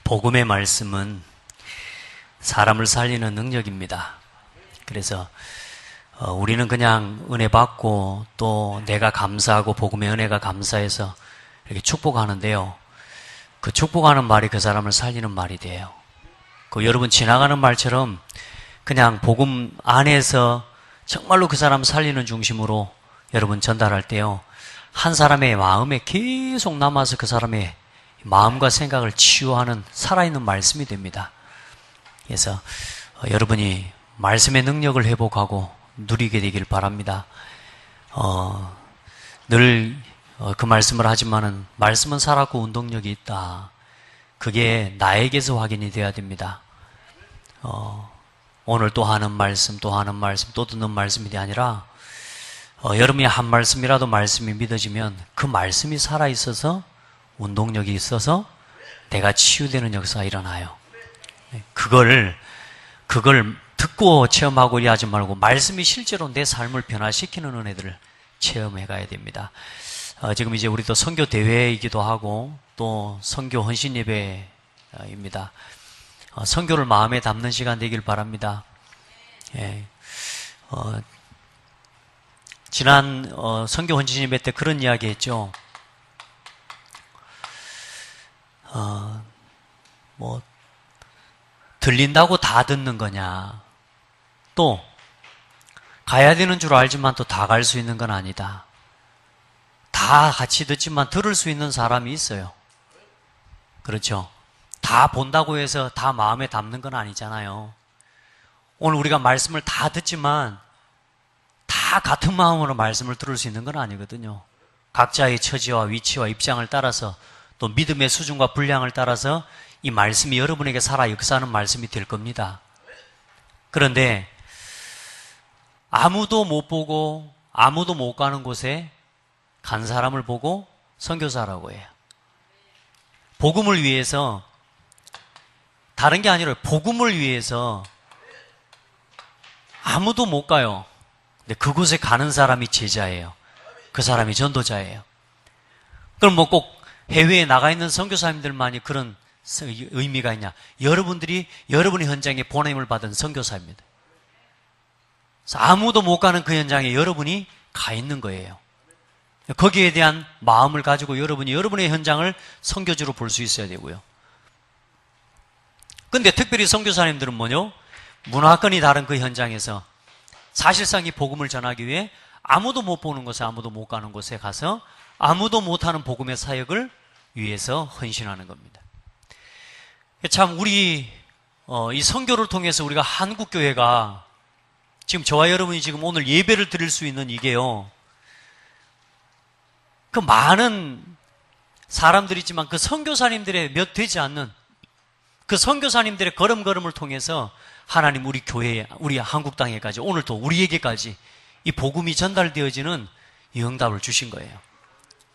복음의 말씀은 사람을 살리는 능력입니다. 그래서 우리는 그냥 은혜 받고 또 내가 감사하고 복음의 은혜가 감사해서 이렇게 축복하는데요. 그 축복하는 말이 그 사람을 살리는 말이 돼요. 여러분 지나가는 말처럼 그냥 복음 안에서 정말로 그 사람 살리는 중심으로 여러분 전달할 때요. 한 사람의 마음에 계속 남아서 그 사람의 마음과 생각을 치유하는 살아있는 말씀이 됩니다. 그래서 여러분이 말씀의 능력을 회복하고 누리게 되길 바랍니다. 늘 그 말씀을 하지만은 말씀은 살았고 운동력이 있다. 그게 나에게서 확인이 돼야 됩니다. 오늘 또 하는 말씀, 또 하는 말씀, 또 듣는 말씀이 아니라 여러분이 한 말씀이라도 말씀이 믿어지면 그 말씀이 살아있어서 운동력이 있어서 내가 치유되는 역사가 일어나요. 그걸 듣고 체험하고 이래 하지 말고 말씀이 실제로 내 삶을 변화시키는 은혜들을 체험해 가야 됩니다. 지금 이제 우리도 선교 대회이기도 하고 또 선교 헌신 예배입니다. 선교를 마음에 담는 시간 되길 바랍니다. 예. 지난 선교 헌신 예배 때 그런 이야기 했죠. 들린다고 다 듣는 거냐. 또 가야 되는 줄 알지만 또 다 갈 수 있는 건 아니다. 다 같이 듣지만 들을 수 있는 사람이 있어요. 그렇죠? 다 본다고 해서 다 마음에 담는 건 아니잖아요. 오늘 우리가 말씀을 다 듣지만 다 같은 마음으로 말씀을 들을 수 있는 건 아니거든요. 각자의 처지와 위치와 입장을 따라서 또 믿음의 수준과 분량을 따라서 이 말씀이 여러분에게 살아 역사하는 말씀이 될 겁니다. 그런데 아무도 못 보고 아무도 못 가는 곳에 간 사람을 보고 선교사라고 해요. 복음을 위해서, 다른 게 아니라 복음을 위해서 아무도 못 가요. 근데 그곳에 가는 사람이 제자예요. 그 사람이 전도자예요. 그럼 뭐 꼭 해외에 나가 있는 선교사님들만이 그런 의미가 있냐? 여러분들이 여러분의 현장에 보냄을 받은 선교사입니다. 그래서 아무도 못 가는 그 현장에 여러분이 가 있는 거예요. 거기에 대한 마음을 가지고 여러분이 여러분의 현장을 선교지로 볼 수 있어야 되고요. 근데 특별히 선교사님들은 뭐냐? 문화권이 다른 그 현장에서 사실상 이 복음을 전하기 위해 아무도 못 보는 곳에 아무도 못 가는 곳에 가서 아무도 못하는 복음의 사역을 위해서 헌신하는 겁니다. 참 우리 이 선교를 통해서 우리가 한국교회가 지금 저와 여러분이 지금 오늘 예배를 드릴 수 있는 이게요. 그 많은 사람들이 있지만 그 선교사님들의 몇 되지 않는 그 선교사님들의 걸음걸음을 통해서 하나님 우리 교회에, 우리 한국 땅에까지, 오늘도 우리에게까지 이 복음이 전달되어지는 이 응답을 주신 거예요.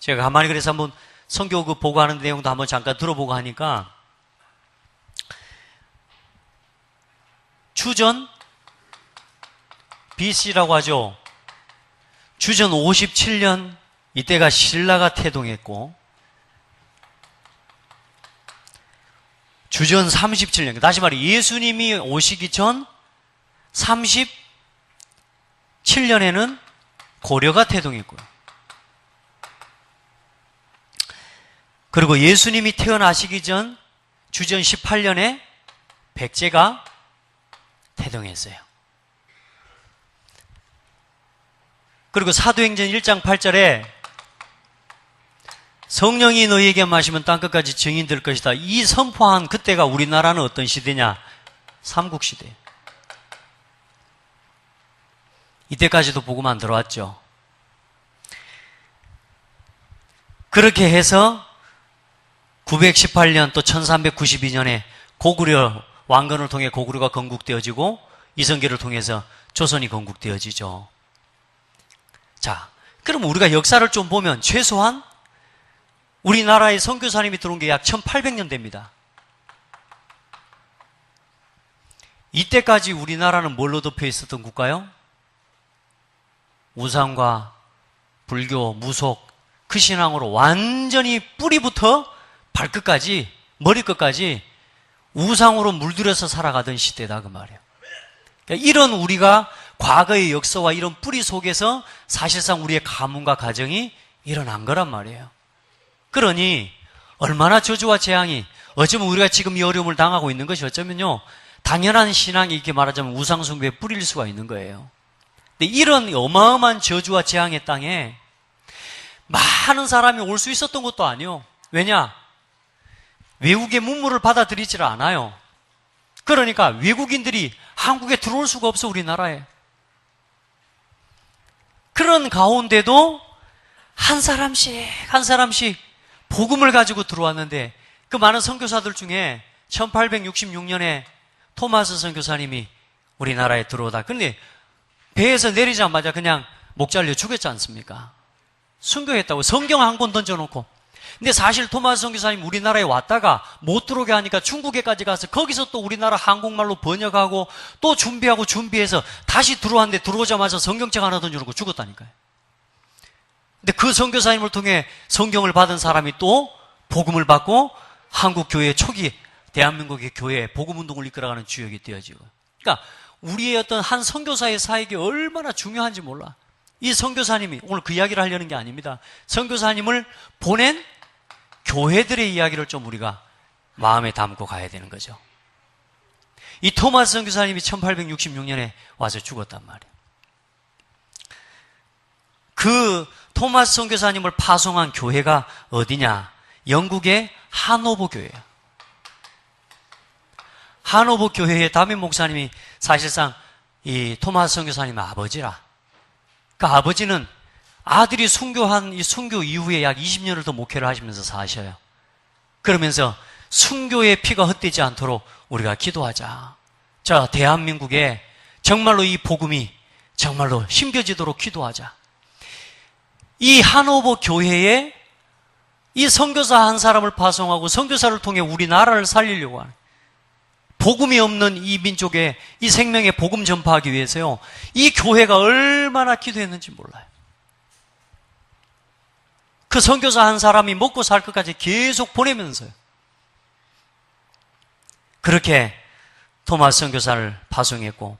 제가 가만히 그래서 한번 선교 그 보고하는 내용도 한번 잠깐 들어보고 하니까 주전 BC라고 하죠. 주전 57년 이때가 신라가 태동했고 주전 37년, 다시 말해 예수님이 오시기 전 37년에는 고려가 태동했고요. 그리고 예수님이 태어나시기 전 주전 18년에 백제가 태동했어요. 그리고 사도행전 1장 8절에 성령이 너희에게 마시면 땅끝까지 증인 될 것이다. 이 선포한 그때가 우리나라는 어떤 시대냐? 삼국시대. 이때까지도 복음 안 들어왔죠. 그렇게 해서 918년 또 1392년에 고구려 왕건을 통해 고구려가 건국되어지고 이성계를 통해서 조선이 건국되어지죠. 자, 그럼 우리가 역사를 좀 보면 최소한 우리나라에 선교사님이 들어온 게 약 1800년 됩니다. 이때까지 우리나라는 뭘로 덮여 있었던 국가요? 우상과 불교, 무속, 그 신앙으로 완전히 뿌리부터 발끝까지, 머리끝까지 우상으로 물들여서 살아가던 시대다 그 말이에요. 그러니까 이런 우리가 과거의 역사와 이런 뿌리 속에서 사실상 우리의 가문과 가정이 일어난 거란 말이에요. 그러니 얼마나 저주와 재앙이, 어쩌면 우리가 지금 이 어려움을 당하고 있는 것이 어쩌면요, 당연한 신앙이 이렇게 말하자면 우상숭배에 뿌릴 수가 있는 거예요. 근데 이런 어마어마한 저주와 재앙의 땅에 많은 사람이 올 수 있었던 것도 아니에요. 왜냐? 외국의 문물을 받아들이질 않아요. 그러니까 외국인들이 한국에 들어올 수가 없어, 우리나라에. 그런 가운데도 한 사람씩 한 사람씩 복음을 가지고 들어왔는데, 그 많은 선교사들 중에 1866년에 토마스 선교사님이 우리나라에 들어오다. 그런데 배에서 내리자마자 그냥 목 잘려 죽였지 않습니까? 순교했다고 성경 한 권 던져놓고. 근데 사실 토마스 선교사님 우리나라에 왔다가 못 들어오게 하니까 중국에까지 가서 거기서 또 우리나라 한국말로 번역하고 또 준비해서 다시 들어왔는데, 들어오자마자 성경책 하나 던져놓고 죽었다니까요. 근데 그 선교사님을 통해 성경을 받은 사람이 또 복음을 받고 한국 교회 초기 대한민국의 교회에 복음 운동을 이끌어가는 주역이 되어지고. 그러니까 우리의 어떤 한 선교사의 사역이 얼마나 중요한지 몰라. 이 선교사님이, 오늘 그 이야기를 하려는 게 아닙니다. 선교사님을 보낸 교회들의 이야기를 좀 우리가 마음에 담고 가야 되는 거죠. 이 토마스 선교사님이 1866년에 와서 죽었단 말이에요. 그 토마스 선교사님을 파송한 교회가 어디냐? 영국의 하노버 교회예요. 하노버 교회의 담임 목사님이 사실상 이 토마스 선교사님의 아버지라. 그 아버지는 아들이 순교한 이 순교 이후에 약 20년을 더 목회를 하시면서 사셔요. 그러면서 순교의 피가 헛되지 않도록 우리가 기도하자. 자, 대한민국에 정말로 이 복음이 정말로 심겨지도록 기도하자. 이 하노버 교회에 이 선교사 한 사람을 파송하고 선교사를 통해 우리나라를 살리려고 하는, 복음이 없는 이 민족에 이 생명의 복음 전파하기 위해서요, 이 교회가 얼마나 기도했는지 몰라요. 그 선교사 한 사람이 먹고 살 것까지 계속 보내면서요. 그렇게 토마스 선교사를 파송했고,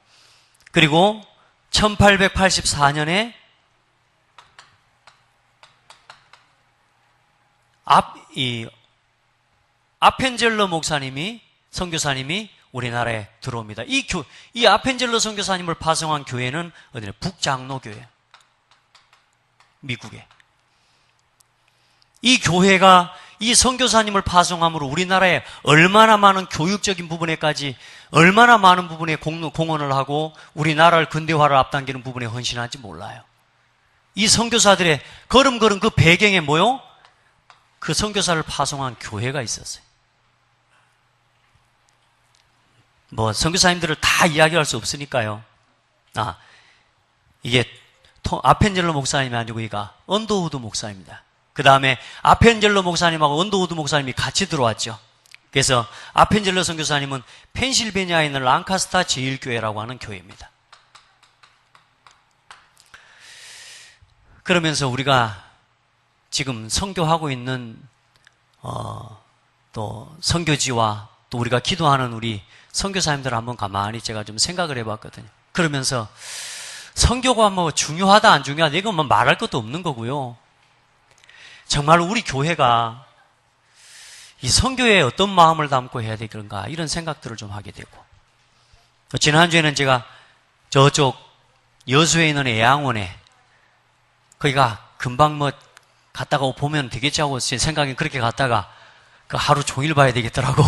그리고 1884년에 아펜젤러 목사님이, 선교사님이 우리나라에 들어옵니다. 이 아펜젤러 선교사님을 파송한 교회는 어디냐? 북장로교회. 미국에. 이 교회가 이 선교사님을 파송함으로 우리나라에 얼마나 많은 교육적인 부분에까지, 얼마나 많은 부분에 공헌을 하고 우리나라를 근대화를 앞당기는 부분에 헌신한지 몰라요. 이 선교사들의 걸음걸음 그 배경에 뭐요? 그 선교사를 파송한 교회가 있었어요. 뭐 선교사님들을 다 이야기할 수 없으니까요. 이게 아펜젤러 목사님이 아니고 이가 언더우드 목사입니다. 그 다음에 아펜젤러 목사님하고 언더우드 목사님이 같이 들어왔죠. 그래서 아펜젤러 선교사님은 펜실베니아에 있는 랑카스타 제일교회라고 하는 교회입니다. 그러면서 우리가 지금 선교하고 있는 또 선교지와 또 우리가 기도하는 우리 선교사님들 한번 가만히 제가 좀 생각을 해봤거든요. 그러면서 선교가 뭐 중요하다 안 중요하다 이건 뭐 말할 것도 없는 거고요. 정말 우리 교회가 이 선교에 어떤 마음을 담고 해야 되는가 이런 생각들을 좀 하게 되고, 지난주에는 제가 저쪽 여수에 있는 애양원에 거기가 금방 뭐 갔다가 보면 되겠지 하고 제 생각엔 그렇게 갔다가 그 하루 종일 봐야 되겠더라고.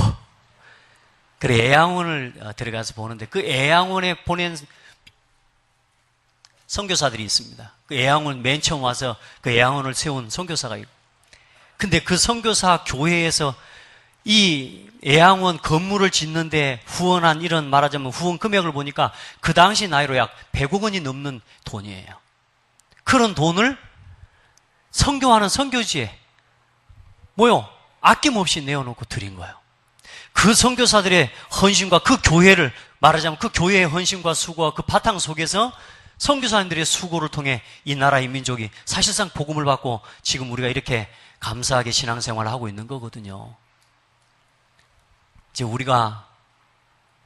그래 애양원을 들어가서 보는데 그 애양원에 보낸 선교사들이 있습니다. 그 애양원 맨 처음 와서 그 애양원을 세운 선교사가 있고, 근데 그 선교사 교회에서 이 애양원 건물을 짓는데 후원한 이런 말하자면 후원 금액을 보니까 그 당시 나이로 약 100억 원이 넘는 돈이에요. 그런 돈을 선교하는 선교지에 뭐요? 아낌없이 내어놓고 드린 거예요. 그 선교사들의 헌신과 그 교회를 말하자면 그 교회의 헌신과 수고와 그 바탕 속에서 선교사님들의 수고를 통해 이 나라 이 민족이 사실상 복음을 받고 지금 우리가 이렇게 감사하게 신앙생활을 하고 있는 거거든요. 이제 우리가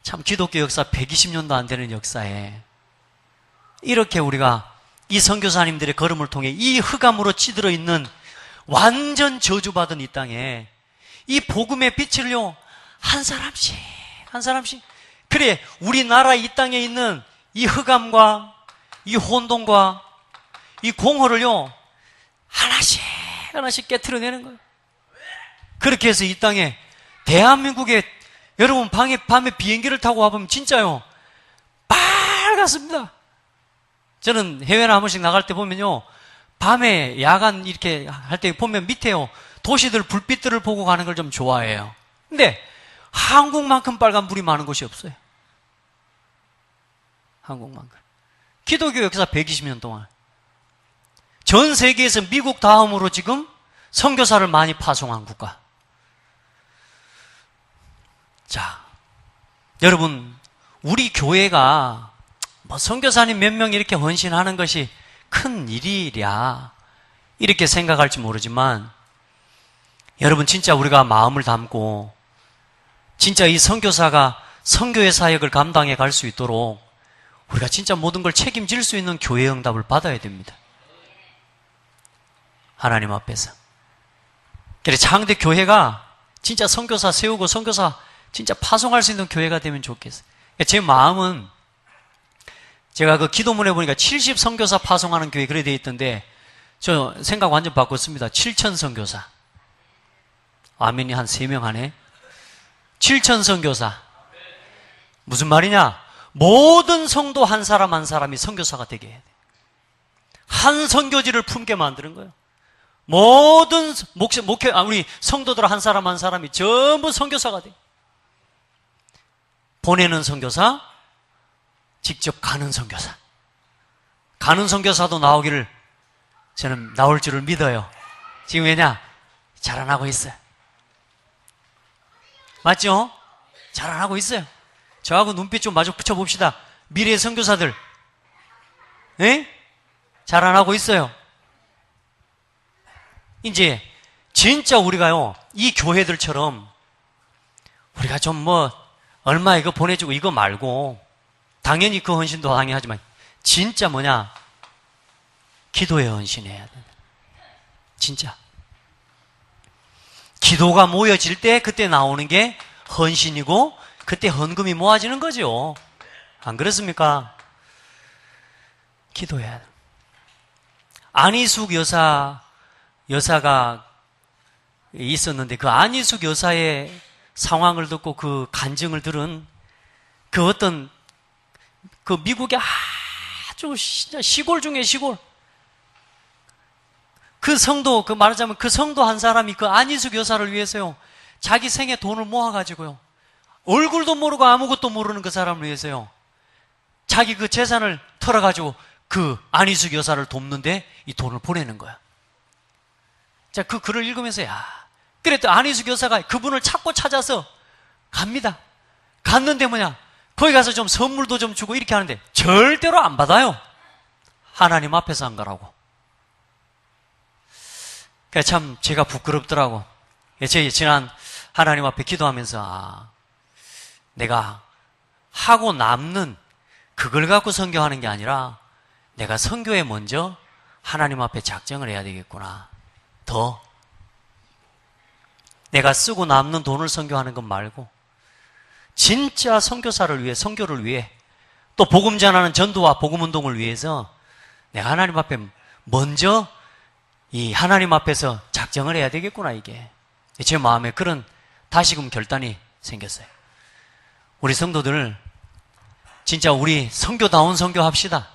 참 기독교 역사 120년도 안 되는 역사에 이렇게 우리가 이 선교사님들의 걸음을 통해 이 흑암으로 찌들어 있는 완전 저주받은 이 땅에 이 복음의 빛을요, 한 사람씩. 그래, 우리나라 이 땅에 있는 이 흑암과 이 혼돈과 이 공허를요, 하나씩 깨트려내는 거예요. 그렇게 해서 이 땅에, 대한민국에, 여러분 밤에 비행기를 타고 와보면 진짜요, 빨갛습니다. 저는 해외나 한 번씩 나갈 때 보면요, 밤에 야간 이렇게 할 때 보면 밑에요, 도시들 불빛들을 보고 가는 걸 좀 좋아해요. 근데 한국만큼 빨간 불이 많은 곳이 없어요. 한국만큼. 기독교 역사 120년 동안 전 세계에서 미국 다음으로 지금 선교사를 많이 파송한 국가. 자, 여러분, 우리 교회가 뭐 선교사님 몇 명 이렇게 헌신하는 것이 큰 일이랴 이렇게 생각할지 모르지만, 여러분 진짜 우리가 마음을 담고 진짜 이 선교사가 선교의 사역을 감당해 갈 수 있도록 우리가 진짜 모든 걸 책임질 수 있는 교회 응답을 받아야 됩니다. 하나님 앞에서. 그래서 장대 교회가 진짜 선교사 세우고 선교사 진짜 파송할 수 있는 교회가 되면 좋겠어요. 제 마음은, 제가 그 기도문에 보니까 70 선교사 파송하는 교회 그래 돼 있던데, 저 생각 완전 바꿨습니다. 7천 선교사. 아멘이 한 3명 하네. 7천 선교사. 무슨 말이냐? 모든 성도 한 사람 한 사람이 선교사가 되게 해야 돼. 한 선교지를 품게 만드는 거예요. 모든 우리 성도들 한 사람 한 사람이 전부 선교사가 돼. 보내는 선교사, 직접 가는 선교사. 가는 선교사도 나오기를, 저는 나올 줄을 믿어요. 지금 왜냐? 자라나고 있어요. 맞죠? 자라나고 있어요. 저하고 눈빛 좀 마주 붙여봅시다. 미래의 선교사들. 예? 자라나고 있어요. 이제 진짜 우리가요, 이 교회들처럼 우리가 좀 얼마 이거 보내주고 이거 말고, 당연히 그 헌신도 당연하지만 진짜 기도에 헌신해야 돼. 진짜. 기도가 모여질 때 그때 나오는 게 헌신이고, 그때 헌금이 모아지는 거죠. 안 그렇습니까? 기도해야 돼. 안희숙 여사가 있었는데, 그 안희숙 여사의 상황을 듣고 그 간증을 들은 그 어떤 그 미국의 아주 시골 중에 시골, 그 성도, 말하자면 그 성도 한 사람이 그 안희숙 여사를 위해서요, 자기 생애 돈을 모아가지고요, 얼굴도 모르고 아무것도 모르는 그 사람을 위해서요, 자기 그 재산을 털어가지고 그 안희숙 여사를 돕는데 이 돈을 보내는 거야. 자, 그 글을 읽으면서, 그랬더니 안희숙 여사가 그분을 찾고 찾아서 갑니다. 갔는데 거기 가서 좀 선물도 좀 주고 이렇게 하는데 절대로 안 받아요. 하나님 앞에서 한 거라고. 참 제가 부끄럽더라고. 제가 지난 하나님 앞에 기도하면서, 내가 하고 남는 그걸 갖고 선교하는 게 아니라 내가 선교에 먼저 하나님 앞에 작정을 해야 되겠구나. 더 내가 쓰고 남는 돈을 선교하는 것 말고 진짜 선교사를 위해, 선교를 위해, 또 복음 전하는 전도와 복음 운동을 위해서 내가 하나님 앞에 먼저 이 하나님 앞에서 작정을 해야 되겠구나. 이게 제 마음에 그런 다시금 결단이 생겼어요. 우리 성도들 진짜 우리 선교다운 선교합시다.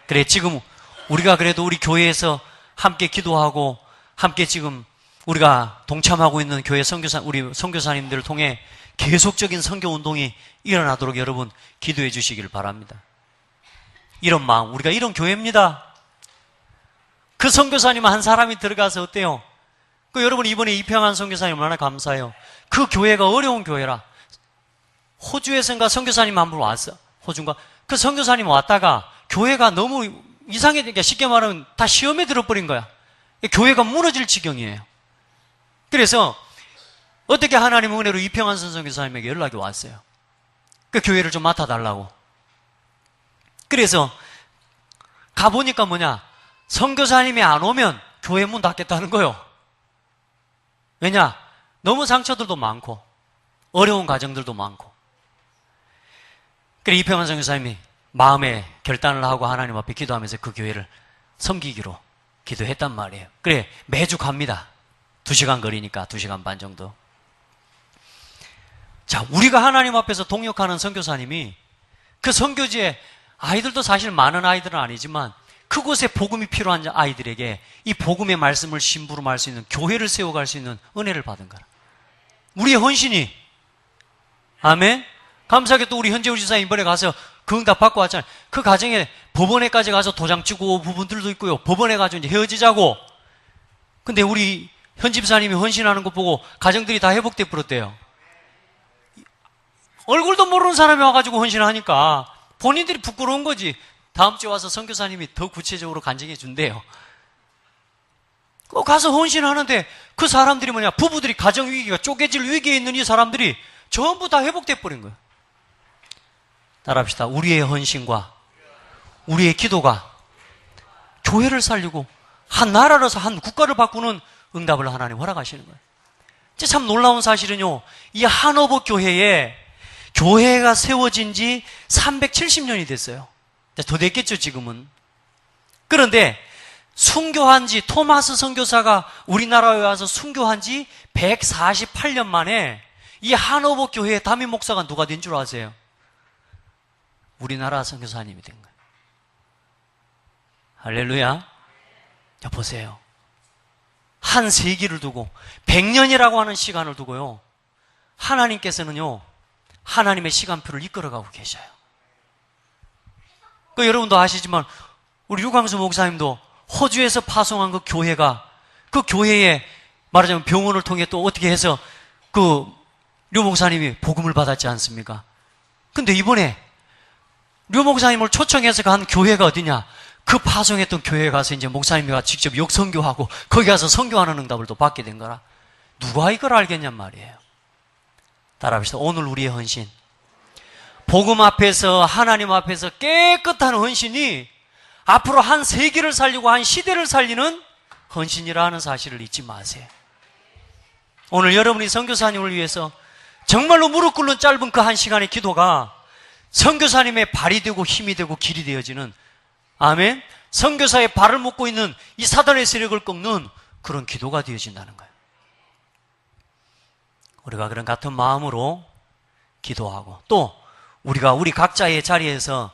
그래, 지금 우리가 그래도 우리 교회에서 함께 기도하고 함께 지금 우리가 동참하고 있는 교회 우리 선교사님들을 통해 계속적인 선교 운동이 일어나도록 여러분 기도해 주시길 바랍니다. 이런 마음, 우리가 이런 교회입니다. 그 선교사님 한 사람이 들어가서 어때요? 여러분 이번에 입양한 선교사님 얼마나 감사해요. 그 교회가 어려운 교회라. 호주에선가 선교사님 한 분 왔어. 호주인가? 그 선교사님 왔다가 교회가 너무 이상해지니까, 쉽게 말하면 다 시험에 들어버린 거야. 교회가 무너질 지경이에요. 그래서 어떻게 하나님의 은혜로 이평한 선교사님에게 연락이 왔어요. 그 교회를 좀 맡아달라고. 그래서 가보니까 뭐냐, 선교사님이 안 오면 교회 문 닫겠다는 거예요. 왜냐? 너무 상처들도 많고 어려운 가정들도 많고. 그래 이평한 선교사님이 마음에 결단을 하고 하나님 앞에 기도하면서 그 교회를 섬기기로 기도했단 말이에요. 그래 매주 갑니다. 2시간 거리니까 2시간 반 정도. 자, 우리가 하나님 앞에서 동역하는 선교사님이 그 선교지에 아이들도 사실 많은 아이들은 아니지만 그곳에 복음이 필요한 아이들에게 이 복음의 말씀을 심부름할 수 있는 교회를 세워갈 수 있는 은혜를 받은 거라. 우리의 헌신이. 아멘. 감사하게 또 우리 현재우 지사 이번에 가서 그 응답 받고 왔잖아요. 그 가정에 법원에까지 가서 도장 찍고 부분들도 있고요. 법원에 가서 이제 헤어지자고. 근데 우리 현 집사님이 헌신하는 거 보고 가정들이 다 회복돼 버렸대요. 얼굴도 모르는 사람이 와가지고 헌신하니까 본인들이 부끄러운 거지. 다음 주에 와서 선교사님이 더 구체적으로 간증해 준대요. 가서 헌신하는데 그 사람들이 뭐냐, 부부들이 가정 위기가 쪼개질 위기에 있는 이 사람들이 전부 다 회복돼 버린 거예요. 따라합시다. 우리의 헌신과 우리의 기도가 교회를 살리고 한 나라로서 한 국가를 바꾸는 응답을 하나님 허락하시는 거예요. 참 놀라운 사실은요, 이 한어버 교회가 세워진 지 370년이 됐어요. 더 됐겠죠, 지금은. 그런데 순교한 지, 토마스 선교사가 우리나라에 와서 순교한 지 148년 만에 이 한어버 교회의 담임 목사가 누가 된 줄 아세요? 우리나라 선교사님이 된 거예요. 할렐루야. 자, 보세요. 한 세기를 두고 100년이라고 하는 시간을 두고요, 하나님께서는요 하나님의 시간표를 이끌어가고 계셔요. 여러분도 아시지만 우리 유광수 목사님도 호주에서 파송한 그 교회가, 그 교회에 말하자면 병원을 통해 또 어떻게 해서 그 류 목사님이 복음을 받았지 않습니까? 근데 이번에 류 목사님을 초청해서 간 교회가 어디냐? 그 파송했던 교회에 가서 이제 목사님이 직접 역선교하고 거기 가서 선교하는 응답을 또 받게 된 거라. 누가 이걸 알겠냔 말이에요. 따라합시다. 오늘 우리의 헌신, 복음 앞에서, 하나님 앞에서 깨끗한 헌신이 앞으로 한 세기를 살리고 한 시대를 살리는 헌신이라는 사실을 잊지 마세요. 오늘 여러분이 선교사님을 위해서 정말로 무릎 꿇는 짧은 그 한 시간의 기도가 선교사님의 발이 되고 힘이 되고 길이 되어지는, 아멘, 선교사의 발을 묶고 있는 이 사단의 세력을 꺾는 그런 기도가 되어진다는 거예요. 우리가 그런 같은 마음으로 기도하고, 또 우리가 우리 각자의 자리에서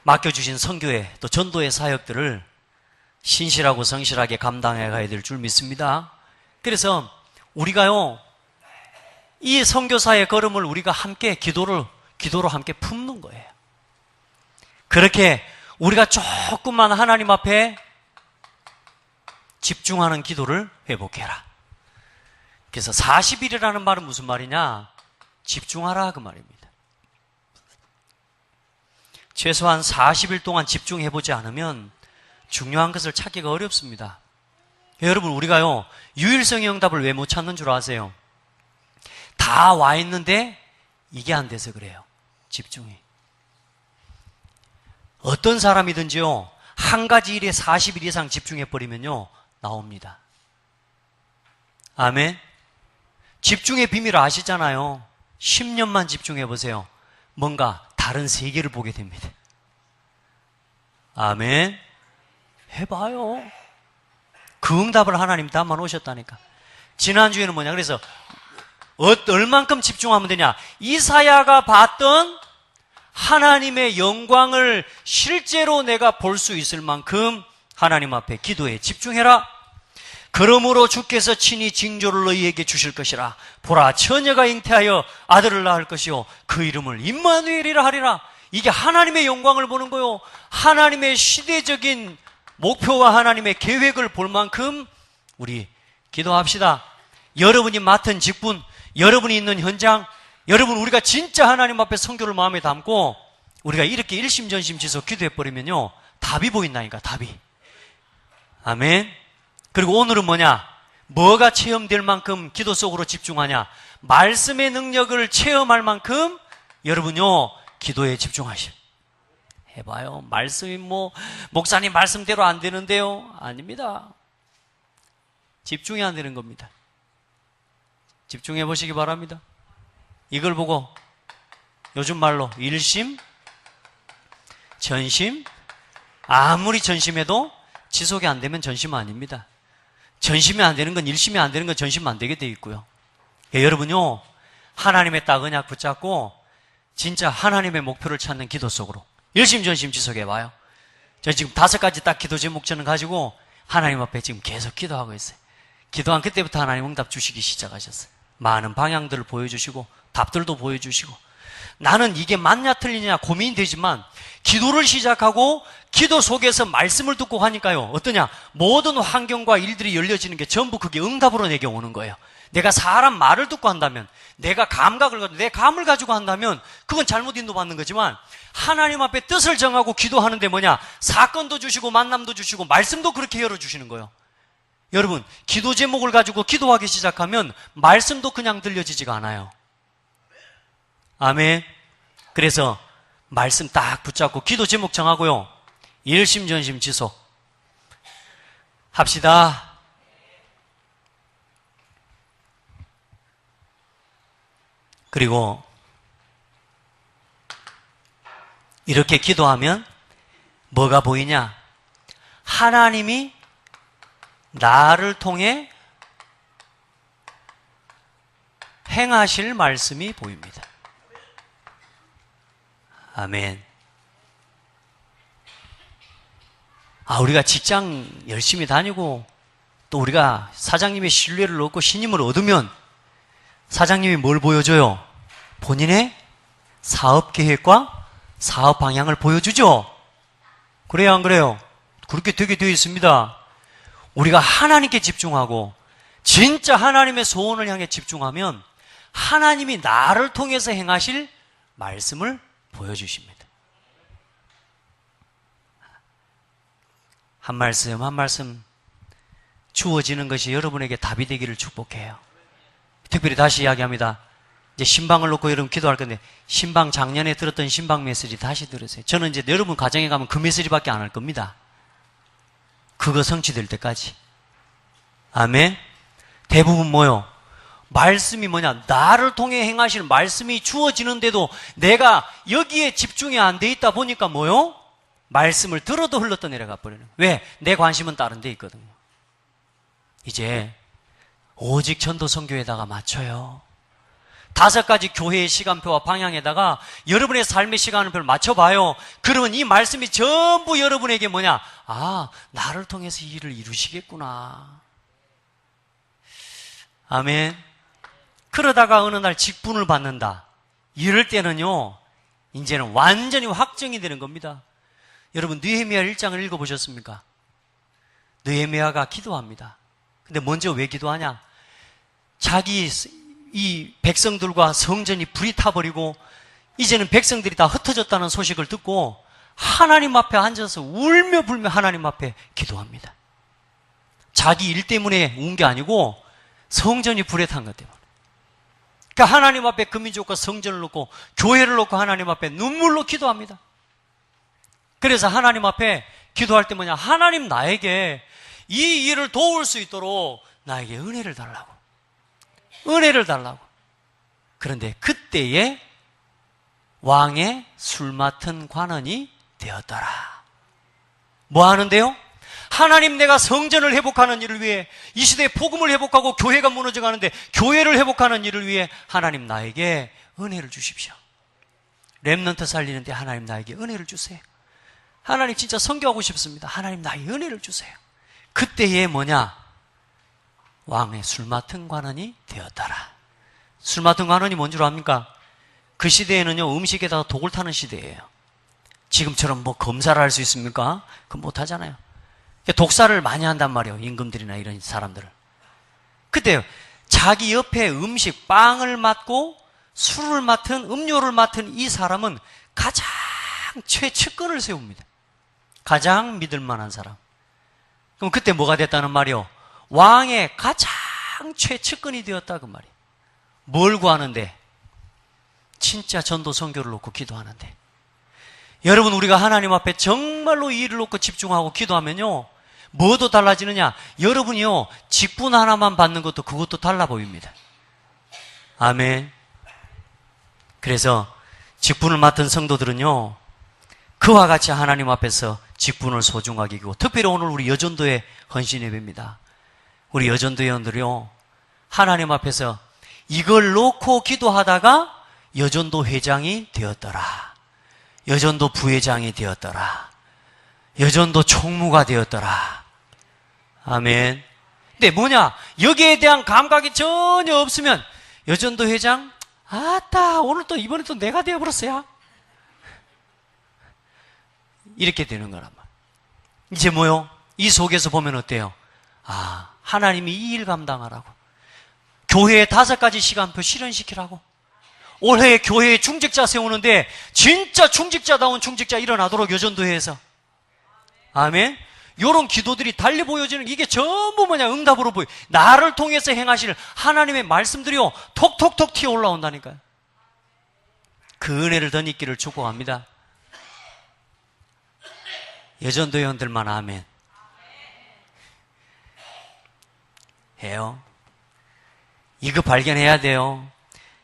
맡겨주신 선교회 또 전도의 사역들을 신실하고 성실하게 감당해 가야 될 줄 믿습니다. 그래서 우리가요, 이 선교사의 걸음을 우리가 함께 기도로 함께 품는 거예요. 그렇게 우리가 조금만 하나님 앞에 집중하는 기도를 회복해라. 그래서 40일이라는 말은 무슨 말이냐? 집중하라, 그 말입니다. 최소한 40일 동안 집중해보지 않으면 중요한 것을 찾기가 어렵습니다. 여러분, 우리가요, 유일성의 응답을 왜 못 찾는 줄 아세요? 다 와 있는데 이게 안 돼서 그래요. 집중이. 어떤 사람이든지요, 한 가지 일에 40일 이상 집중해버리면요, 나옵니다. 아멘. 집중의 비밀을 아시잖아요. 10년만 집중해보세요. 뭔가 다른 세계를 보게 됩니다. 아멘. 해봐요. 그 응답을 하나님 담아 놓으셨다니까. 지난주에는 뭐냐, 그래서 얼만큼 집중하면 되냐, 이사야가 봤던 하나님의 영광을 실제로 내가 볼 수 있을 만큼 하나님 앞에 기도에 집중해라. 그러므로 주께서 친히 징조를 너희에게 주실 것이라. 보라, 처녀가 잉태하여 아들을 낳을 것이요 그 이름을 임마누엘이라 하리라. 이게 하나님의 영광을 보는 거요, 하나님의 시대적인 목표와 하나님의 계획을 볼 만큼 우리 기도합시다. 여러분이 맡은 직분, 여러분이 있는 현장, 여러분, 우리가 진짜 하나님 앞에 선교를 마음에 담고 우리가 이렇게 일심전심지서 기도해버리면요, 답이 보인다니까, 답이. 아멘. 그리고 오늘은 뭐냐? 뭐가 체험될 만큼 기도 속으로 집중하냐? 말씀의 능력을 체험할 만큼 여러분요, 기도에 집중하시오. 해봐요. 말씀이 목사님 말씀대로 안 되는데요? 아닙니다. 집중이 안 되는 겁니다. 집중해 보시기 바랍니다. 이걸 보고 요즘 말로 일심, 전심, 아무리 전심해도 지속이 안 되면 전심은 아닙니다. 전심이 안 되는 건 일심이 안 되는 건 전심은 안 되게 돼 있고요. 여러분요, 하나님의 딱 언약 붙잡고 진짜 하나님의 목표를 찾는 기도 속으로 일심전심 지속해봐요. 저 지금 5가지 딱 기도 제목 저는 가지고 하나님 앞에 지금 계속 기도하고 있어요. 기도한 그때부터 하나님 응답 주시기 시작하셨어요. 많은 방향들을 보여주시고 답들도 보여주시고, 나는 이게 맞냐 틀리냐 고민이 되지만 기도를 시작하고 기도 속에서 말씀을 듣고 하니까요, 어떠냐, 모든 환경과 일들이 열려지는 게 전부 그게 응답으로 내게 오는 거예요. 내가 사람 말을 듣고 한다면, 내가 감각을 가지고 내 감을 가지고 한다면 그건 잘못 인도받는 거지만, 하나님 앞에 뜻을 정하고 기도하는데 뭐냐, 사건도 주시고 만남도 주시고 말씀도 그렇게 열어주시는 거예요. 여러분, 기도 제목을 가지고 기도하기 시작하면 말씀도 그냥 들려지지가 않아요. 아멘. 그래서 말씀 딱 붙잡고 기도 제목 정하고요, 일심전심 지속 합시다. 그리고 이렇게 기도하면 뭐가 보이냐? 하나님이 나를 통해 행하실 말씀이 보입니다. 아멘. 우리가 직장 열심히 다니고 또 우리가 사장님의 신뢰를 얻고 신임을 얻으면 사장님이 뭘 보여줘요? 본인의 사업 계획과 사업 방향을 보여주죠? 그래요, 안 그래요? 그렇게 되게 되어 있습니다. 우리가 하나님께 집중하고 진짜 하나님의 소원을 향해 집중하면 하나님이 나를 통해서 행하실 말씀을 보여주십니다. 한 말씀 한 말씀 주어지는 것이 여러분에게 답이 되기를 축복해요. 특별히 다시 이야기합니다. 이제 신방을 놓고 여러분 기도할 건데, 신방 작년에 들었던 신방 메시지 다시 들으세요. 저는 이제 여러분 가정에 가면 그 메시지밖에 안 할 겁니다. 그거 성취될 때까지. 아멘. 대부분 뭐요? 말씀이 뭐냐? 나를 통해 행하시는 말씀이 주어지는데도 내가 여기에 집중이 안 돼 있다 보니까 뭐요? 말씀을 들어도 흘렀다 내려가 버리는. 왜? 내 관심은 다른 데 있거든요. 이제 오직 전도 선교에다가 맞춰요. 5가지 교회의 시간표와 방향에다가 여러분의 삶의 시간표를 맞춰봐요. 그러면 이 말씀이 전부 여러분에게 뭐냐? 나를 통해서 이 일을 이루시겠구나. 아멘. 그러다가 어느 날 직분을 받는다. 이럴 때는요, 이제는 완전히 확정이 되는 겁니다. 여러분, 느헤미야 1장을 읽어보셨습니까? 느헤미야가 기도합니다. 근데 먼저 왜 기도하냐? 자기 이 백성들과 성전이 불이 타버리고 이제는 백성들이 다 흩어졌다는 소식을 듣고 하나님 앞에 앉아서 울며 불며 하나님 앞에 기도합니다. 자기 일 때문에 운 게 아니고 성전이 불에 탄 것 때문에. 그러니까 하나님 앞에 그 민족과 성전을 놓고 교회를 놓고 하나님 앞에 눈물로 기도합니다. 그래서 하나님 앞에 기도할 때 뭐냐? 하나님, 나에게 이 일을 도울 수 있도록 나에게 은혜를 달라고. 은혜를 달라고. 그런데 그때에 왕의 술 맡은 관원이 되었더라. 뭐 하는데요? 하나님, 내가 성전을 회복하는 일을 위해, 이 시대에 복음을 회복하고 교회가 무너져 가는데 교회를 회복하는 일을 위해 하나님, 나에게 은혜를 주십시오. 렘넌트 살리는데 하나님, 나에게 은혜를 주세요. 하나님, 진짜 선교하고 싶습니다. 하나님, 나에게 은혜를 주세요. 그때에 뭐냐? 왕의 술 맡은 관원이 되었더라. 술 맡은 관원이 뭔 줄 압니까? 그 시대에는요, 음식에다가 독을 타는 시대예요. 지금처럼 뭐 검사를 할 수 있습니까? 그건 못 하잖아요. 독사를 많이 한단 말이에요, 임금들이나 이런 사람들을. 그때 자기 옆에 음식, 빵을 맡고 술을 맡은, 음료를 맡은 이 사람은 가장 최측근을 세웁니다. 가장 믿을 만한 사람. 그럼 그때 뭐가 됐다는 말이요? 왕의 가장 가장 최측근이 되었다 그 말이에요. 뭘 구하는데? 진짜 전도 선교를 놓고 기도하는데. 여러분, 우리가 하나님 앞에 정말로 이 일을 놓고 집중하고 기도하면요, 뭐도 달라지느냐? 여러분이요, 직분 하나만 받는 것도 그것도 달라 보입니다. 아멘. 그래서 직분을 맡은 성도들은요, 그와 같이 하나님 앞에서 직분을 소중하게 여기고, 특별히 오늘 우리 여전도의 헌신 예배입니다. 우리 여전도 회원들이요, 하나님 앞에서 이걸 놓고 기도하다가 여전도 회장이 되었더라. 여전도 부회장이 되었더라. 여전도 총무가 되었더라. 아멘. 근데 뭐냐? 여기에 대한 감각이 전혀 없으면 여전도 회장, 아따, 오늘 또 이번에 또 내가 되어버렸어요. 이렇게 되는 거란 말이에요. 이제 뭐요? 이 속에서 보면 어때요? 아, 하나님이 이 일 감당하라고. 교회에 5가지 시간표 실현시키라고. 올해 교회에 중직자 세우는데 진짜 중직자다운 중직자 일어나도록 여전도회에서. 아멘. 요런 기도들이 달리 보여지는 이게 전부 뭐냐? 응답으로 보여. 나를 통해서 행하실 하나님의 말씀들이요, 톡톡톡 튀어 올라온다니까요. 그 은혜를 더 있기를 축복합니다. 여전도 회원들만 아멘 해요. 이거 발견해야 돼요.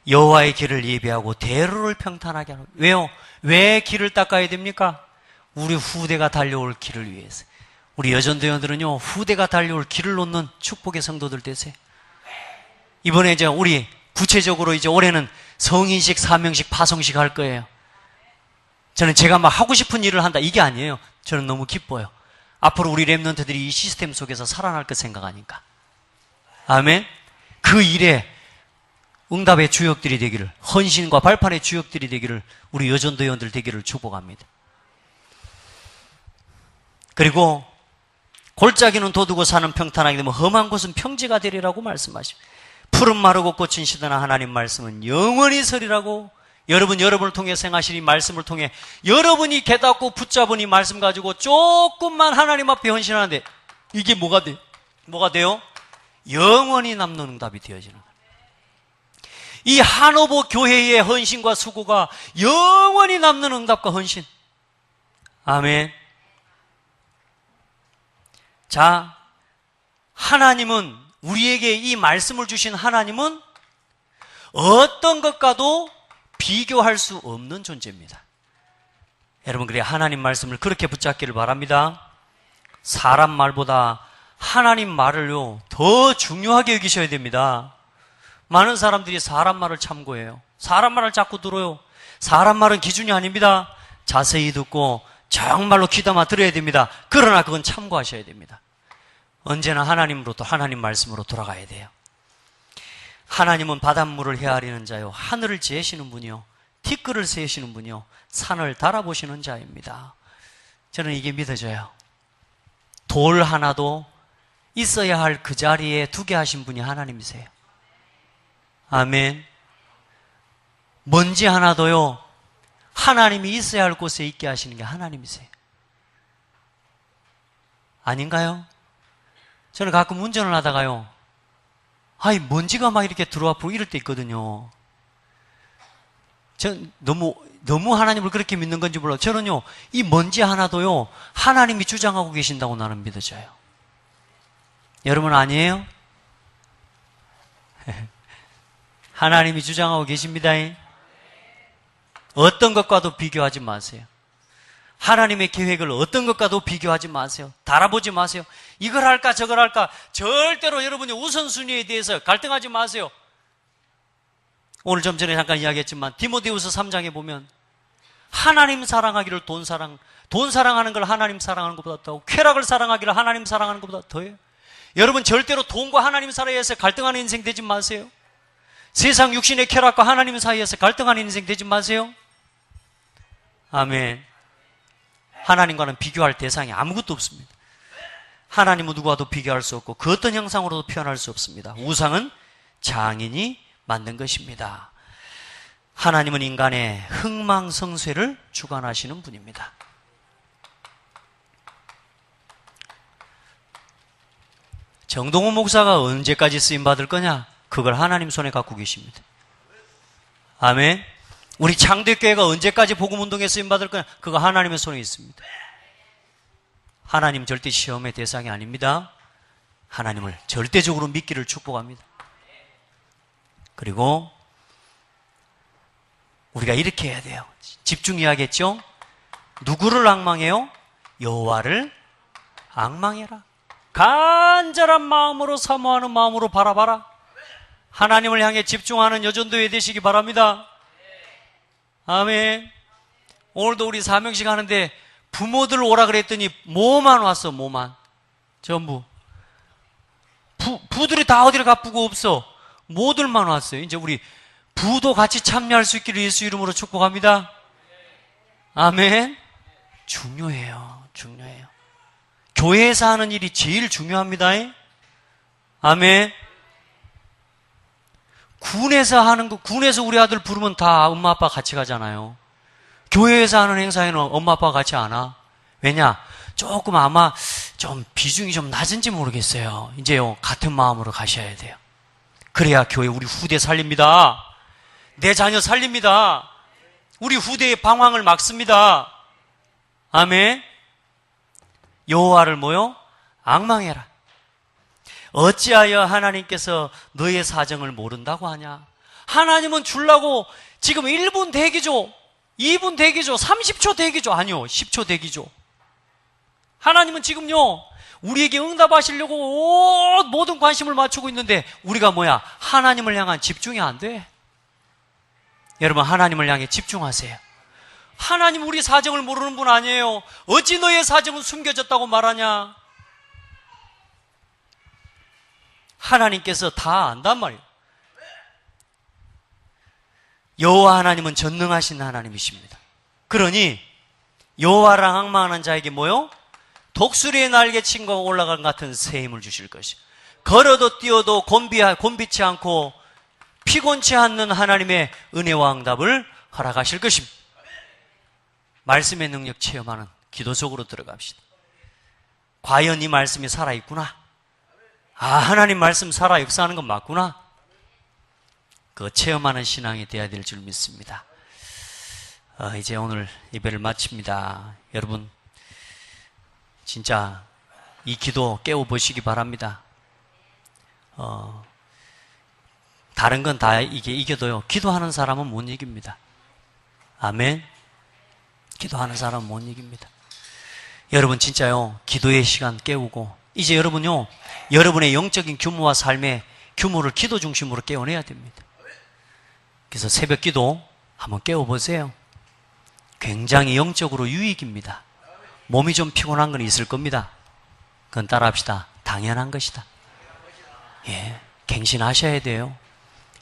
여호와의 길을 예비하고 대로를 평탄하게 하라. 왜요? 왜 길을 닦아야 됩니까? 우리 후대가 달려올 길을 위해서. 우리 여전도 회원들은요, 후대가 달려올 길을 놓는 축복의 성도들 되세요. 이번에 이제 우리 구체적으로 이제 올해는 성인식, 사명식, 파송식 할 거예요. 저는 제가 막 하고 싶은 일을 한다, 이게 아니에요. 저는 너무 기뻐요. 앞으로 우리 랩런트들이 이 시스템 속에서 살아날 것 생각하니까. 아멘. 그 일에 응답의 주역들이 되기를, 헌신과 발판의 주역들이 되기를, 우리 여전도 회원들 되기를 축복합니다. 그리고 골짜기는 돋우고 산은 평탄하게 되면 험한 곳은 평지가 되리라고 말씀하십니다. 푸른 마르고 꽃은 시드나 하나님 말씀은 영원히 서리라고. 여러분, 여러분을 통해 생하신 이 말씀을 통해 여러분이 깨닫고 붙잡은 이 말씀 가지고 조금만 하나님 앞에 헌신하는데 이게 뭐가 돼? 뭐가 돼요? 영원히 남는 응답이 되어지는 거예요. 이 한오보 교회의 헌신과 수고가 영원히 남는 응답과 헌신. 아멘. 자, 하나님은, 우리에게 이 말씀을 주신 하나님은 어떤 것과도 비교할 수 없는 존재입니다. 여러분, 그래 하나님 말씀을 그렇게 붙잡기를 바랍니다. 사람 말보다 하나님 말을요, 더 중요하게 여기셔야 됩니다. 많은 사람들이 사람 말을 참고해요. 사람 말을 자꾸 들어요. 사람 말은 기준이 아닙니다. 자세히 듣고 정말로 귀담아 들어야 됩니다. 그러나 그건 참고하셔야 됩니다. 언제나 하나님으로부터 하나님 말씀으로 돌아가야 돼요. 하나님은 바닷물을 헤아리는 자요, 하늘을 재시는 분이요, 티끌을 세시는 분이요, 산을 달아보시는 자입니다. 저는 이게 믿어져요. 돌 하나도 있어야 할 그 자리에 두게 하신 분이 하나님이세요. 아멘. 먼지 하나도요, 하나님이 있어야 할 곳에 있게 하시는 게 하나님이세요. 아닌가요? 저는 가끔 운전을 하다가요, 아이, 먼지가 막 이렇게 들어와 보고 이럴 때 있거든요. 전 너무 하나님을 그렇게 믿는 건지 몰라요. 저는요, 이 먼지 하나도요, 하나님이 주장하고 계신다고 나는 믿어져요. 여러분 아니에요? 하나님이 주장하고 계십니다. 어떤 것과도 비교하지 마세요. 하나님의 계획을 어떤 것과도 비교하지 마세요. 달아보지 마세요. 이걸 할까 저걸 할까 절대로 여러분의 우선순위에 대해서 갈등하지 마세요. 오늘 좀 전에 잠깐 이야기했지만 디모데후서 3장에 보면 하나님 사랑하기를 돈 사랑하는 걸 하나님 사랑하는 것보다 더하고 쾌락을 사랑하기를 하나님 사랑하는 것보다 더해요. 여러분 절대로 돈과 하나님 사이에서 갈등하는 인생 되지 마세요. 세상 육신의 쾌락과 하나님 사이에서 갈등하는 인생 되지 마세요. 아멘. 하나님과는 비교할 대상이 아무것도 없습니다. 하나님은 누구와도 비교할 수 없고 그 어떤 형상으로도 표현할 수 없습니다. 우상은 장인이 만든 것입니다. 하나님은 인간의 흥망성쇠를 주관하시는 분입니다. 정동훈 목사가 언제까지 쓰임받을 거냐? 그걸 하나님 손에 갖고 계십니다. 아멘. 우리 창대교회가 언제까지 복음운동에 쓰임받을 거냐? 그거 하나님의 손에 있습니다. 하나님 절대 시험의 대상이 아닙니다. 하나님을 절대적으로 믿기를 축복합니다. 그리고 우리가 이렇게 해야 돼요. 집중해야겠죠? 누구를 앙망해요? 여호와를 앙망해라. 간절한 마음으로 사모하는 마음으로 바라봐라. 하나님을 향해 집중하는 여전도회 되시기 바랍니다. 아멘. 오늘도 우리 사명식 하는데 부모들 오라 그랬더니 뭐만 왔어. 뭐만 전부 부들이 다 어디를 가쁘고 없어. 모들만 왔어요. 이제 우리 부도 같이 참여할 수 있기를 예수 이름으로 축복합니다. 아멘. 중요해요. 중요해요. 교회에서 하는 일이 제일 중요합니다. 아멘. 군에서 하는 거, 군에서 우리 아들 부르면 다 엄마 아빠 같이 가잖아요. 교회에서 하는 행사에는 엄마 아빠가 같이 안 와. 왜냐? 조금 아마 좀 비중이 좀 낮은지 모르겠어요. 이제요, 같은 마음으로 가셔야 돼요. 그래야 교회 우리 후대 살립니다. 내 자녀 살립니다. 우리 후대의 방황을 막습니다. 아멘. 여호와를 뭐요? 앙망해라. 어찌하여 하나님께서 너의 사정을 모른다고 하냐? 하나님은 주려고 지금 1분 대기죠, 2분 대기죠, 30초 대기죠, 아니요, 10초 대기죠. 하나님은 지금요, 우리에게 응답하시려고 모든 관심을 맞추고 있는데 우리가 뭐야? 하나님을 향한 집중이 안 돼. 여러분, 하나님을 향해 집중하세요. 하나님 우리 사정을 모르는 분 아니에요. 어찌 너의 사정은 숨겨졌다고 말하냐? 하나님께서 다 안단 말이에요. 여호와 하나님은 전능하신 하나님이십니다. 그러니 여호와를 앙망하는 자에게 뭐요? 독수리의 날개 친구가 올라간 같은 새 힘을 주실 것이요. 걸어도 뛰어도 곤비치 않고 피곤치 않는 하나님의 은혜와 응답을 허락하실 것입니다. 말씀의 능력 체험하는 기도 속으로 들어갑시다. 과연 이 말씀이 살아있구나. 아, 하나님 말씀 살아 역사하는 건 맞구나. 그 체험하는 신앙이 되어야 될 줄 믿습니다. 이제 오늘 예배를 마칩니다. 여러분, 진짜 이 기도 깨워보시기 바랍니다. 다른 건 다 이겨도요, 기도하는 사람은 못 이깁니다. 아멘. 기도하는 사람은 못 이깁니다. 여러분, 진짜요, 기도의 시간 깨우고, 이제 여러분요, 여러분의 영적인 규모와 삶의 규모를 기도 중심으로 깨워내야 됩니다. 그래서 새벽 기도 한번 깨워보세요. 굉장히 영적으로 유익입니다. 몸이 좀 피곤한 건 있을 겁니다. 그건 따라합시다. 당연한 것이다. 예, 갱신하셔야 돼요.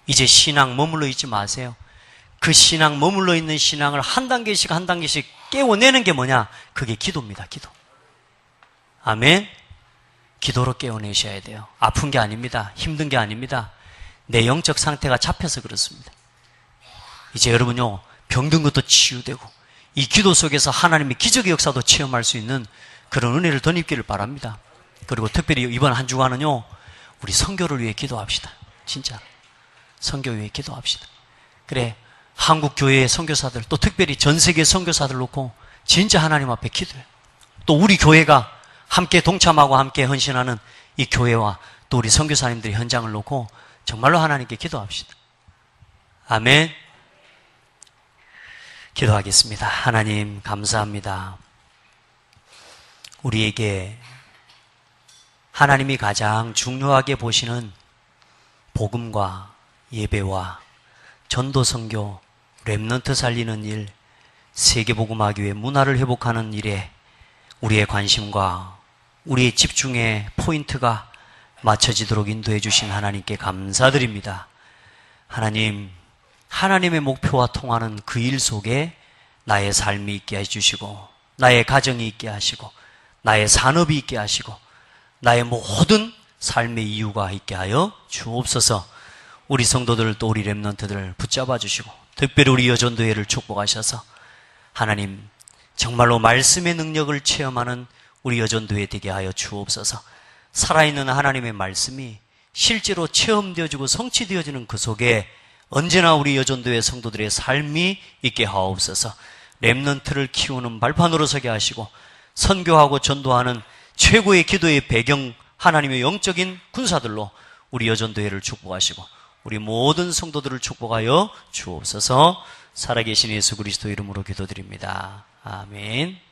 이제 신앙 머물러 있지 마세요. 그 신앙, 머물러 있는 신앙을 한 단계씩 한 단계씩 깨워내는 게 뭐냐? 그게 기도입니다. 기도. 아멘. 기도로 깨워내셔야 돼요. 아픈 게 아닙니다. 힘든 게 아닙니다. 내 영적 상태가 잡혀서 그렇습니다. 이제 여러분요, 병든 것도 치유되고 이 기도 속에서 하나님의 기적의 역사도 체험할 수 있는 그런 은혜를 덧입기를 바랍니다. 그리고 특별히 이번 한 주간은요, 우리 선교를 위해 기도합시다. 진짜 선교 위해 기도합시다. 그래, 한국 교회의 선교사들, 또 특별히 전 세계 선교사들 놓고 진짜 하나님 앞에 기도해요. 또 우리 교회가 함께 동참하고 함께 헌신하는 이 교회와 또 우리 선교사님들의 현장을 놓고 정말로 하나님께 기도합시다. 아멘. 기도하겠습니다. 하나님, 감사합니다. 우리에게 하나님이 가장 중요하게 보시는 복음과 예배와 전도 선교, 렘넌트 살리는 일, 세계복음화교회 문화를 회복하는 일에 우리의 관심과 우리의 집중의 포인트가 맞춰지도록 인도해 주신 하나님께 감사드립니다. 하나님, 하나님의 목표와 통하는 그 일 속에 나의 삶이 있게 해주시고, 나의 가정이 있게 하시고, 나의 산업이 있게 하시고, 나의 모든 삶의 이유가 있게 하여 주옵소서. 우리 성도들, 또 우리 렘넌트들을 붙잡아 주시고, 특별히 우리 여전도회를 축복하셔서 하나님, 정말로 말씀의 능력을 체험하는 우리 여전도회 되게 하여 주옵소서. 살아있는 하나님의 말씀이 실제로 체험되어지고 성취되어지는 그 속에 언제나 우리 여전도의 성도들의 삶이 있게 하옵소서. 렘넌트를 키우는 발판으로 서게 하시고 선교하고 전도하는 최고의 기도의 배경 하나님의 영적인 군사들로 우리 여전도회를 축복하시고 우리 모든 성도들을 축복하여 주옵소서. 살아계신 예수 그리스도 이름으로 기도드립니다. 아멘.